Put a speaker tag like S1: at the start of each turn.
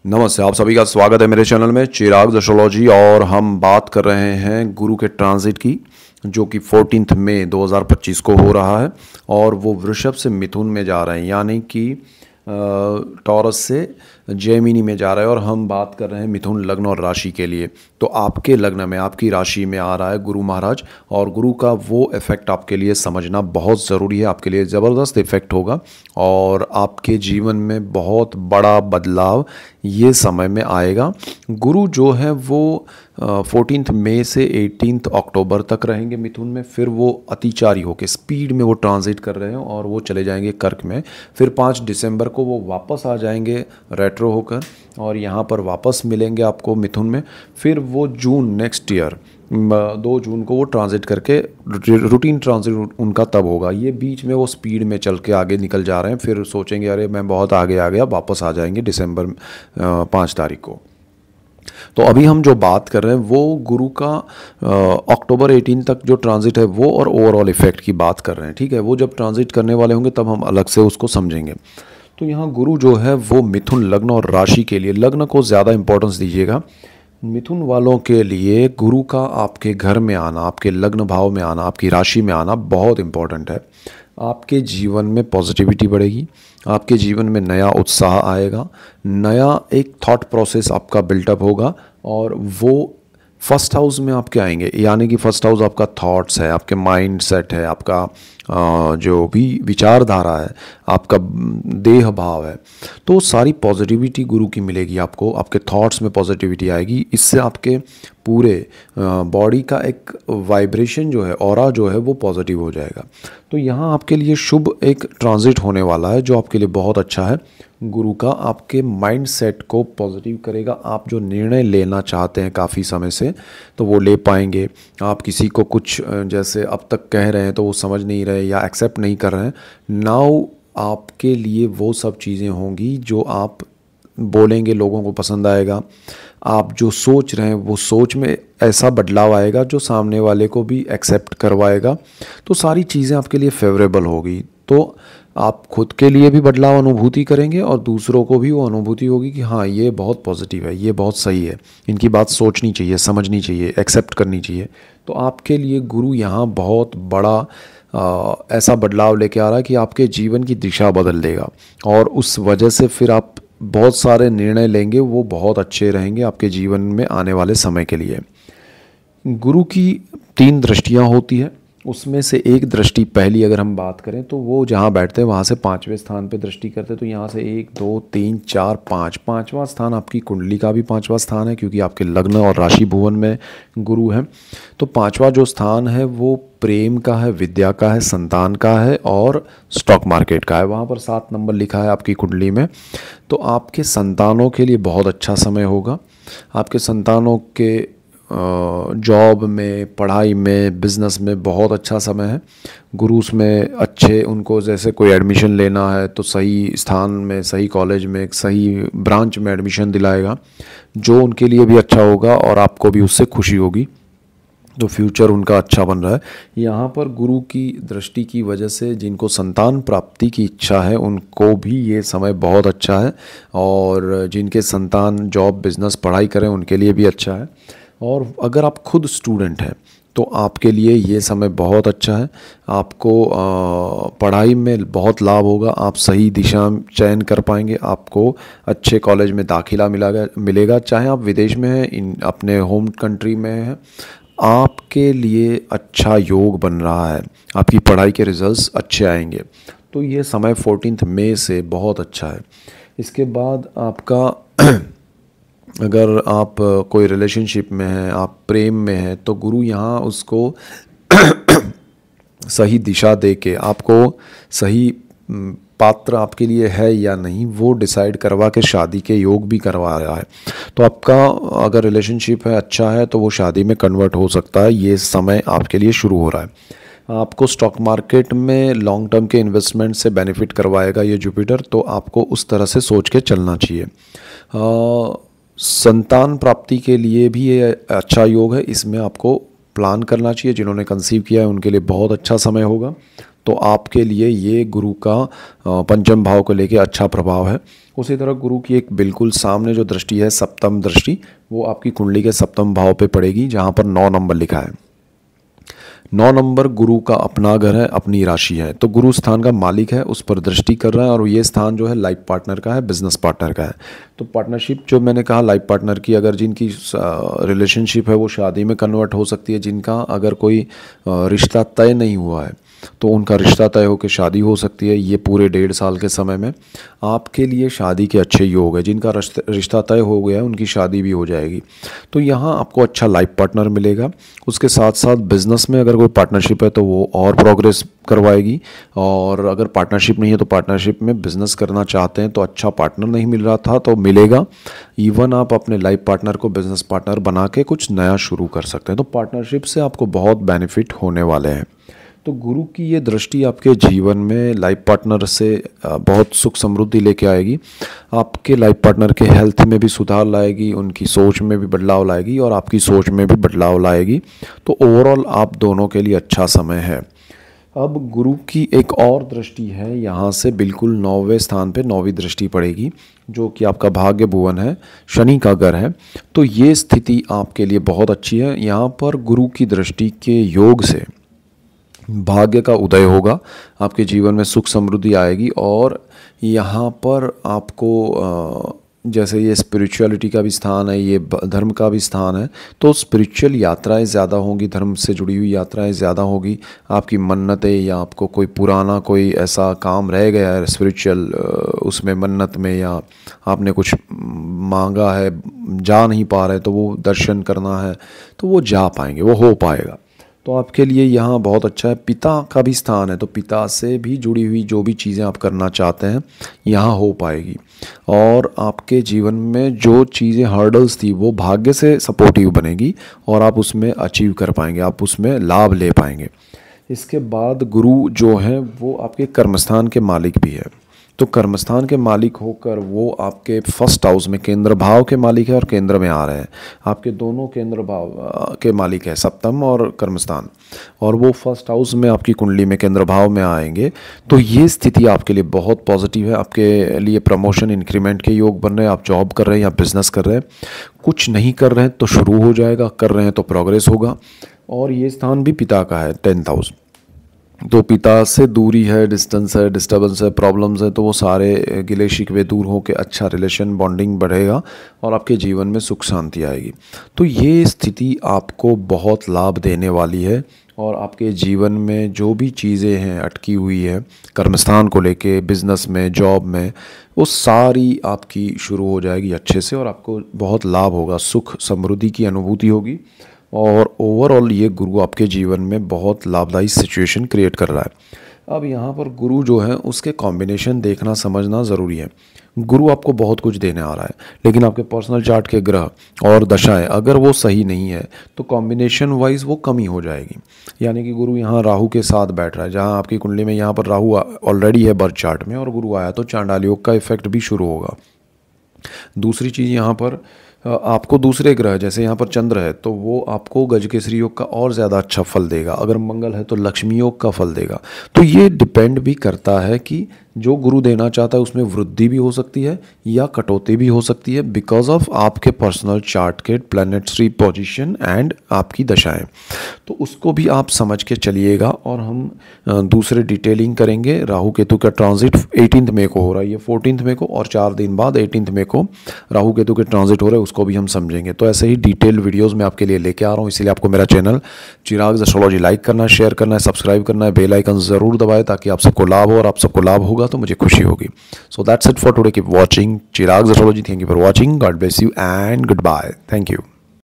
S1: नमस्ते, आप सभी का स्वागत है मेरे चैनल में चिराग एस्ट्रोलॉजी। और हम बात कर रहे हैं गुरु के ट्रांजिट की, जो कि 14 मई 2025 को हो रहा है। और वो वृषभ से मिथुन में जा रहे हैं, यानी कि टॉरस से जेमिनी में जा रहा है। और हम बात कर रहे हैं मिथुन लग्न और राशि के लिए। तो आपके लग्न में, आपकी राशि में आ रहा है गुरु महाराज, और गुरु का वो इफ़ेक्ट आपके लिए समझना बहुत ज़रूरी है। आपके लिए ज़बरदस्त इफ़ेक्ट होगा और आपके जीवन में बहुत बड़ा बदलाव ये समय में आएगा। गुरु जो है वो 14 मई से 18 अक्टूबर तक रहेंगे मिथुन में। फिर वो अतिचारी होकर स्पीड में वो ट्रांजिट कर रहे हैं और वो चले जाएंगे कर्क में। फिर 5 दिसंबर को वो वापस आ जाएंगे रेट्रो होकर और यहाँ पर वापस मिलेंगे आपको मिथुन में। फिर वो जून नेक्स्ट ईयर 2 जून को वो ट्रांजिट करके रूटीन ट्रांजिट उनका तब होगा। ये बीच में वो स्पीड में चल के आगे निकल जा रहे हैं, फिर सोचेंगे अरे मैं बहुत आगे आ गया, वापस आ जाएंगे दिसंबर 5 तारीख को। तो अभी हम जो बात कर रहे हैं वो गुरु का अक्टूबर 18 तक जो ट्रांजिट है वो, और ओवरऑल इफेक्ट की बात कर रहे हैं। ठीक है, वो जब ट्रांजिट करने वाले होंगे तब हम अलग से उसको समझेंगे। तो यहाँ गुरु जो है वो मिथुन लग्न और राशि के लिए, लग्न को ज़्यादा इंपॉर्टेंस दीजिएगा। मिथुन वालों के लिए गुरु का आपके घर में आना, आपके लग्न भाव में आना, आपकी राशि में आना बहुत इम्पॉर्टेंट है। आपके जीवन में पॉजिटिविटी बढ़ेगी, आपके जीवन में नया उत्साह आएगा, नया एक थॉट प्रोसेस आपका बिल्टअप होगा। और वो फर्स्ट हाउस में आपके आएंगे, यानी कि फर्स्ट हाउस आपका थॉट्स है, आपके माइंड सेट है, आपका जो भी विचारधारा है, आपका देह भाव है। तो सारी पॉजिटिविटी गुरु की मिलेगी आपको, आपके थॉट्स में पॉजिटिविटी आएगी। इससे आपके पूरे बॉडी का एक वाइब्रेशन जो है, ऑरा जो है वो पॉजिटिव हो जाएगा। तो यहाँ आपके लिए शुभ एक ट्रांजिट होने वाला है जो आपके लिए बहुत अच्छा है। गुरु का आपके माइंड सेट को पॉजिटिव करेगा। आप जो निर्णय लेना चाहते हैं काफ़ी समय से, तो वो ले पाएंगे। आप किसी को कुछ जैसे अब तक कह रहे हैं तो वो समझ नहीं रहे या एक्सेप्ट नहीं कर रहे हैं, नाउ आपके लिए वो सब चीज़ें होंगी जो आप बोलेंगे, लोगों को पसंद आएगा। आप जो सोच रहे हैं वो सोच में ऐसा बदलाव आएगा जो सामने वाले को भी एक्सेप्ट करवाएगा। तो सारी चीज़ें आपके लिए फेवरेबल होगी। तो आप खुद के लिए भी बदलाव अनुभूति करेंगे और दूसरों को भी वो अनुभूति होगी कि हाँ ये बहुत पॉजिटिव है, ये बहुत सही है, इनकी बात सोचनी चाहिए, समझनी चाहिए, एक्सेप्ट करनी चाहिए। तो आपके लिए गुरु यहाँ बहुत बड़ा ऐसा बदलाव लेके आ रहा है कि आपके जीवन की दिशा बदल देगा। और उस वजह से फिर आप बहुत सारे निर्णय लेंगे, वो बहुत अच्छे रहेंगे आपके जीवन में आने वाले समय के लिए। गुरु की 3 दृष्टियाँ होती है, उसमें से एक दृष्टि पहली अगर हम बात करें तो वो जहाँ बैठते हैं वहाँ से 5वें स्थान पे दृष्टि करते हैं। तो यहाँ से 1 2 3 4 5, 5वां स्थान आपकी कुंडली का भी 5वां स्थान है, क्योंकि आपके लग्न और राशि भुवन में गुरु है। तो 5वां जो स्थान है वो प्रेम का है, विद्या का है, संतान का है और स्टॉक मार्केट का है। वहाँ पर 7 नंबर लिखा है आपकी कुंडली में। तो आपके संतानों के लिए बहुत अच्छा समय होगा। आपके संतानों के जॉब में, पढ़ाई में, बिज़नेस में बहुत अच्छा समय है। गुरु उसमें अच्छे, उनको जैसे कोई एडमिशन लेना है तो सही स्थान में, सही कॉलेज में, सही ब्रांच में एडमिशन दिलाएगा, जो उनके लिए भी अच्छा होगा और आपको भी उससे खुशी होगी। तो फ्यूचर उनका अच्छा बन रहा है। यहाँ पर गुरु की दृष्टि की वजह से जिनको संतान प्राप्ति की इच्छा है उनको भी ये समय बहुत अच्छा है, और जिनके संतान जॉब, बिज़नेस, पढ़ाई करें उनके लिए भी अच्छा है। और अगर आप खुद स्टूडेंट हैं तो आपके लिए ये समय बहुत अच्छा है। आपको पढ़ाई में बहुत लाभ होगा, आप सही दिशा चयन कर पाएंगे, आपको अच्छे कॉलेज में दाखिला मिलेगा। चाहे आप विदेश में हैं, अपने होम कंट्री में हैं, आपके लिए अच्छा योग बन रहा है, आपकी पढ़ाई के रिजल्ट्स अच्छे आएंगे। तो ये समय 14 मई से बहुत अच्छा है। इसके बाद आपका अगर आप कोई रिलेशनशिप में हैं, आप प्रेम में हैं, तो गुरु यहाँ उसको सही दिशा दे के आपको सही पात्र आपके लिए है या नहीं वो डिसाइड करवा के शादी के योग भी करवा रहा है। तो आपका अगर रिलेशनशिप है, अच्छा है, तो वो शादी में कन्वर्ट हो सकता है। ये समय आपके लिए शुरू हो रहा है। आपको स्टॉक मार्केट में लॉन्ग टर्म के इन्वेस्टमेंट से बेनिफिट करवाएगा ये जुपिटर। तो आपको उस तरह से सोच के चलना चाहिए। संतान प्राप्ति के लिए भी ये अच्छा योग है, इसमें आपको प्लान करना चाहिए। जिन्होंने कंसीव किया है उनके लिए बहुत अच्छा समय होगा। तो आपके लिए ये गुरु का पंचम भाव को लेके अच्छा प्रभाव है। उसी तरह गुरु की एक बिल्कुल सामने जो दृष्टि है, सप्तम दृष्टि, वो आपकी कुंडली के सप्तम भाव पे पड़ेगी, जहाँ पर 9 नंबर लिखा है। 9 नंबर गुरु का अपना घर है, अपनी राशि है, तो गुरु स्थान का मालिक है, उस पर दृष्टि कर रहा है। और ये स्थान जो है लाइफ पार्टनर का है, बिजनेस पार्टनर का है। तो पार्टनरशिप जो मैंने कहा लाइफ पार्टनर की, अगर जिनकी रिलेशनशिप है वो शादी में कन्वर्ट हो सकती है, जिनका अगर कोई रिश्ता तय नहीं हुआ है तो उनका रिश्ता तय होकर शादी हो सकती है। ये पूरे 1.5 साल के समय में आपके लिए शादी के अच्छे योग है। जिनका रिश्ता तय हो गया है उनकी शादी भी हो जाएगी। तो यहाँ आपको अच्छा लाइफ पार्टनर मिलेगा। उसके साथ साथ बिजनेस में अगर कोई पार्टनरशिप है तो वो और प्रोग्रेस करवाएगी, और अगर पार्टनरशिप नहीं है तो पार्टनरशिप में बिजनेस करना चाहते हैं तो अच्छा पार्टनर नहीं मिल रहा था तो मिलेगा। इवन आप अपने लाइफ पार्टनर को बिजनेस पार्टनर बना के कुछ नया शुरू कर सकते हैं। तो पार्टनरशिप से आपको बहुत बेनिफिट होने वाले हैं। तो गुरु की ये दृष्टि आपके जीवन में लाइफ पार्टनर से बहुत सुख समृद्धि लेके आएगी। आपके लाइफ पार्टनर के हेल्थ में भी सुधार लाएगी, उनकी सोच में भी बदलाव लाएगी और आपकी सोच में भी बदलाव लाएगी। तो ओवरऑल आप दोनों के लिए अच्छा समय है। अब गुरु की एक और दृष्टि है, यहाँ से बिल्कुल 9वें स्थान पे 9वीं दृष्टि पड़ेगी, जो कि आपका भाग्य भुवन है, शनि का घर है। तो ये स्थिति आपके लिए बहुत अच्छी है। यहाँ पर गुरु की दृष्टि के योग से भाग्य का उदय होगा, आपके जीवन में सुख समृद्धि आएगी। और यहाँ पर आपको जैसे ये स्पिरिचुअलिटी का भी स्थान है, ये धर्म का भी स्थान है, तो स्पिरिचुअल यात्राएं ज़्यादा होंगी, धर्म से जुड़ी हुई यात्राएं ज़्यादा होगी। आपकी मन्नतें या आपको कोई पुराना कोई ऐसा काम रह गया है स्पिरिचुअल उसमें मन्नत में, या आपने कुछ मांगा है जा नहीं पा रहे तो वो दर्शन करना है तो वो जा पाएंगे, वो हो पाएगा। तो आपके लिए यहाँ बहुत अच्छा है। पिता का भी स्थान है, तो पिता से भी जुड़ी हुई जो भी चीज़ें आप करना चाहते हैं यहाँ हो पाएगी। और आपके जीवन में जो चीज़ें हर्डल्स थी वो भाग्य से सपोर्टिव बनेगी और आप उसमें अचीव कर पाएंगे, आप उसमें लाभ ले पाएंगे। इसके बाद गुरु जो है वो आपके कर्मस्थान के मालिक भी है। तो कर्मस्थान के मालिक होकर वो आपके फर्स्ट हाउस में केंद्र भाव के मालिक है और केंद्र में आ रहे हैं। आपके दोनों केंद्र भाव के मालिक है, सप्तम और कर्मस्थान, और वो फर्स्ट हाउस में आपकी कुंडली में केंद्र भाव में आएंगे। तो ये स्थिति आपके लिए बहुत पॉजिटिव है। आपके लिए प्रमोशन इंक्रीमेंट के योग बन रहे हैं। आप जॉब कर रहे हैं या बिजनेस कर रहे हैं, कुछ नहीं कर रहे हैं तो शुरू हो जाएगा, कर रहे हैं तो प्रोग्रेस होगा। और ये स्थान भी पिता का है, 10th हाउस। तो पिता से दूरी है, डिस्टेंस है, डिस्टर्बेंस है, प्रॉब्लम्स है, तो वो सारे गिले शिकवे दूर हो के अच्छा रिलेशन बॉन्डिंग बढ़ेगा और आपके जीवन में सुख शांति आएगी। तो ये स्थिति आपको बहुत लाभ देने वाली है और आपके जीवन में जो भी चीज़ें हैं अटकी हुई है कर्मस्थान को लेके, बिजनेस में, जॉब में, वो सारी आपकी शुरू हो जाएगी अच्छे से और आपको बहुत लाभ होगा, सुख समृद्धि की अनुभूति होगी। और ओवरऑल ये गुरु आपके जीवन में बहुत लाभदायी सिचुएशन क्रिएट कर रहा है। अब यहाँ पर गुरु जो है उसके कॉम्बिनेशन देखना समझना ज़रूरी है। गुरु आपको बहुत कुछ देने आ रहा है, लेकिन आपके पर्सनल चार्ट के ग्रह और दशाएं अगर वो सही नहीं है तो कॉम्बिनेशन वाइज वो कमी हो जाएगी। यानी कि गुरु यहाँ राहु के साथ बैठ रहा है, जहाँ आपकी कुंडली में यहाँ पर राहु ऑलरेडी है बर्थ चार्ट में और गुरु आया तो चांडाल योग का इफेक्ट भी शुरू होगा। दूसरी चीज़ यहाँ पर आपको दूसरे ग्रह जैसे यहाँ पर चंद्र है तो वो आपको गजकेसरी योग का और ज़्यादा अच्छा फल देगा। अगर मंगल है तो लक्ष्मी योग का फल देगा। तो ये डिपेंड भी करता है कि जो गुरु देना चाहता है उसमें वृद्धि भी हो सकती है या कटौती भी हो सकती है, बिकॉज ऑफ आपके पर्सनल चार्ट के प्लैनेटरी पोजीशन एंड आपकी दशाएं। तो उसको भी आप समझ के चलिएगा और हम दूसरे डिटेलिंग करेंगे। राहु केतु का ट्रांजिट 18 मई को हो रहा है, ये 14 मई को, और 4 दिन बाद 18 मई को राहु केतु के ट्रांजिट हो रहे हैं, उसको भी हम समझेंगे। तो ऐसे ही डिटेल वीडियोज़ मैं आपके लिए लेके आ रहा हूँ, इसलिए आपको मेरा चैनल चिराग एस्ट्रोलॉजी लाइक करना है, शेयर करना है, सब्सक्राइब करना है, बेल आइकन ज़रूर दबाएं ताकि आप सबको लाभ हो, और आप सबको लाभ होगा तो मुझे खुशी होगी। So that's it for today, keep watching Chirag astrology. Thank you for watching, God bless you and good bye, thank you.